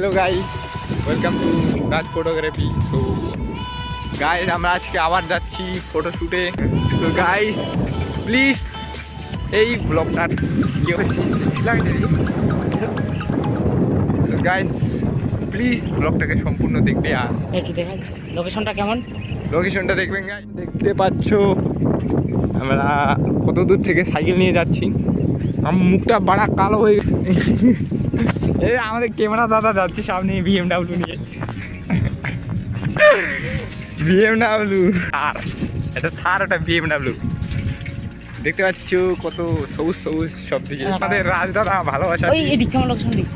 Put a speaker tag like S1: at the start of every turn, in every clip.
S1: Hello guys, welcome to Raj photography. So guys, আমরা আজকে আবার যাচ্ছি ফটোশ্যুটে। সো গাইস প্লিজ এই ব্লগটার গাইস প্লিজ ব্লগটাকে সম্পূর্ণ দেখবে। আর
S2: একটু দেখা লোকেশনটা কেমন,
S1: লোকেশনটা দেখবেন গাইস। দেখতে পাচ্ছ আমরা কত দূর থেকে সাইকেল নিয়ে যাচ্ছি। আমার মুখটা বড় কালো হয়ে এই আমাদের ক্যামেরা দাদা যাচ্ছে সামনে বিএমডাব্লিউ নিয়ে। বিএমডাব্লিউ আর এটা থার, ওটা বিএমডাব্লিউ। দেখতে পাচ্ছ কত সবুজ সবুজ সব দিকে। আমাদের রাজ দাদা ভালোবাসা।
S2: ওই এদিক কেমন লোকেশন দিক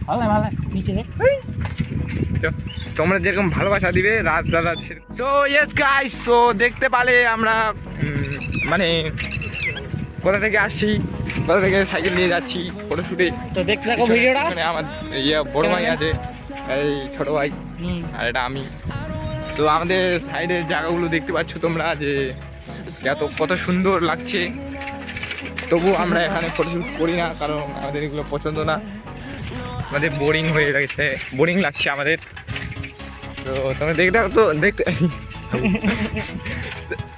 S2: ভালো ভালো নিচে রে।
S1: তোমরা যেরকম ভালোবাসা দিবে রাজ দাদা। সো ইয়েস গাইস, সো দেখতে পালে আমরা মানে কোথা থেকে আসছি, কোথা থেকে সাইকেল নিয়ে যাচ্ছি ফটোশুটে।
S2: তো দেখতে থাকো ভিডিওটা।
S1: আমার বড় ভাই আছে, এই ছোট ভাই, আর এটা আমি। তো আমাদের সাইডের জায়গাগুলো দেখতে পাচ্ছ তোমরা যে কত সুন্দর লাগছে। তবু আমরা এখানে ফটোশুট করি না, কারণ আমাদের এগুলো পছন্দ না। আমাদের বোরিং হয়ে গেছে, বোরিং লাগছে আমাদের। তো তোমরা দেখতে থাকো, তো দেখতে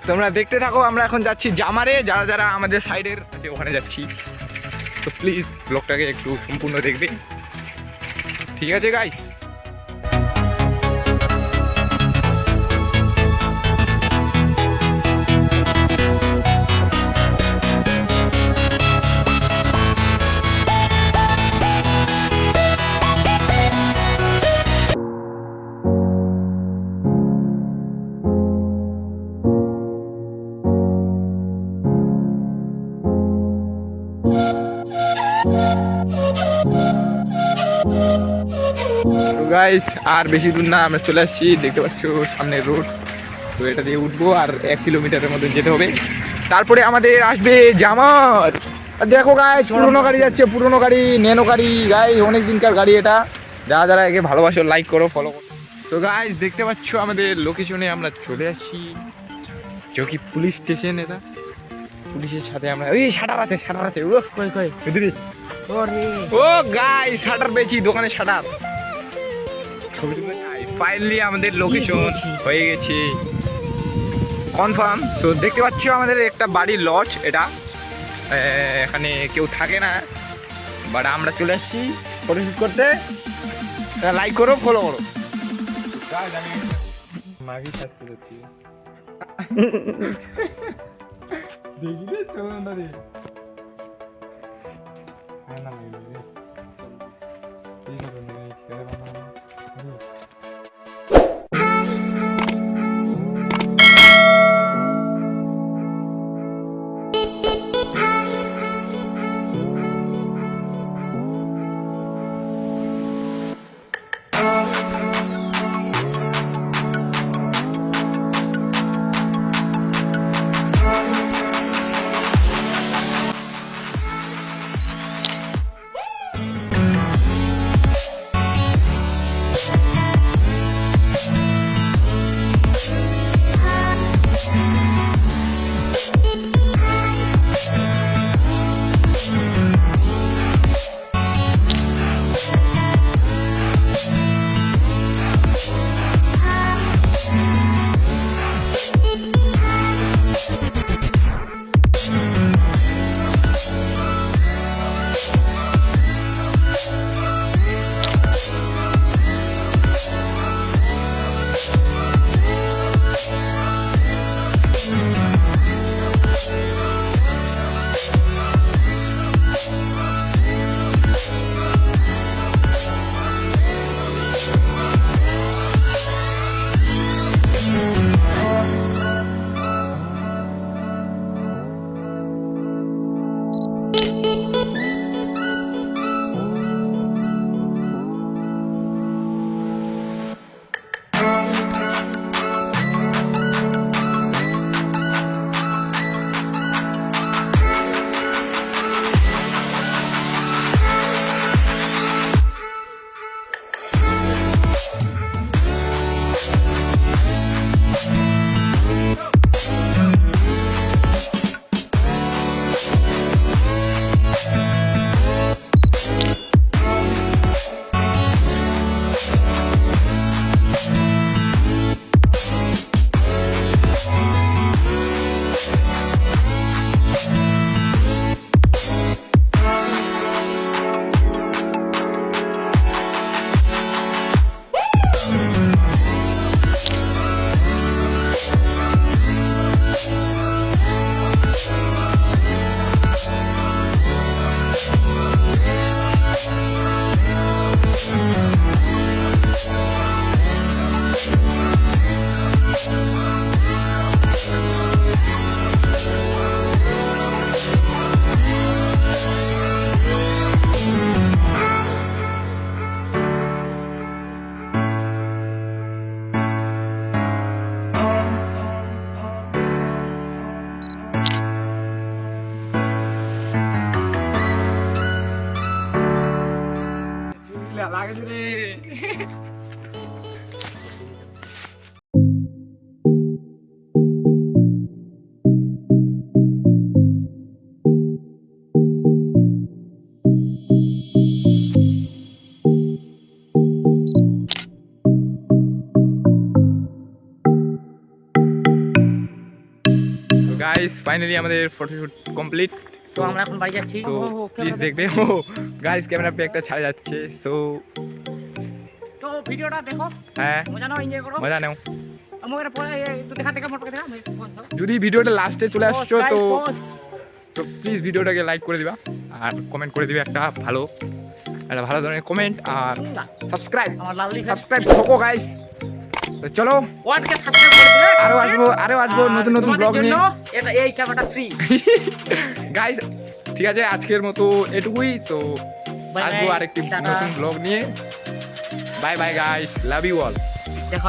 S1: তোমরা দেখতে থাকো। আমরা এখন যাচ্ছি জামারে, যারা যারা আমাদের সাইডের ওখানে যাচ্ছি। তো প্লিজ ব্লগটাকে একটু সম্পূর্ণ দেখবে, ঠিক আছে গাইস? গাইস আর বেশি দূর না, আমরা চলে আসছি। দেখতে পাচ্ছ সামনে রোড। তো এটা দিয়ে উঠবো আর 1 কিলোমিটারের মতো যেতে হবে, তারপরে আমাদের আসবে জামার। দেখো গাইস, পুরোনো গাড়ি যাচ্ছে, পুরোনো গাড়ি, ন্যানো গাড়ি গাইস, অনেক দিনকার গাড়ি এটা। যারা যারা একে ভালোবাসো লাইক করো, ফলো করো। তো গাইস দেখতে পাচ্ছ আমাদের লোকেশনে আমরা চলে আসছি, কি পুলিশ স্টেশন। এটা পুলিশের সাথে আমরা ওই শাটার আছে, শাটার আছে। ও কই কই এদিকে। ও গাইস শাটার পেয়েছি, দোকানে শাটার। ফাইনালি আমাদের লোকেশন হয়ে গেছে কনফার্ম। সো দেখতে পাচ্ছ আমাদের একটা বাড়ির লজ এটা। এখানে কেউ থাকে না, বাট আমরা চলে আসছি ফটোশুট করতে। লাইক করো, ফলো করো। মাগি থাকতে যাচ্ছি দেখি রে, চলো না রে। না গাইস ফাইনালি আমাদের ফটোশুট কমপ্লিট।
S2: তো আমরা এখন বাড়ি যাচ্ছি।
S1: তো প্লিজ দেখবে। ও গাইস ক্যামেরা পে একটা ছাড়া যাচ্ছে। সো
S2: তো ভিডিওটা দেখো,
S1: হ্যাঁ
S2: মজা নাও, এনজয় করো।
S1: মজা নাও।
S2: আমাকে পরে একটু দেখা মোট দেখা।
S1: যদি ভিডিওটা লাস্টে চলে আসছো তো প্লিজ ভিডিওটাকে লাইক করে দিবা আর কমেন্ট করে দিবে একটা ভালো ধরনের কমেন্ট আর সাবস্ক্রাইব ঠোকো গাইস। তো চলো
S2: ওয়াটকে সাবস্ক্রাইব করে দিলে
S1: আরো আসবো নতুন ব্লগ নিয়ে।
S2: এটা এই ক্যামেরাটা ফ্রি
S1: গাইস ঠিক আছে, আজকের মতো এটুকুই। তো আসবো আরেকটি নতুন ব্লগ নিয়ে। Bye bye guys, love you all.
S2: দেখা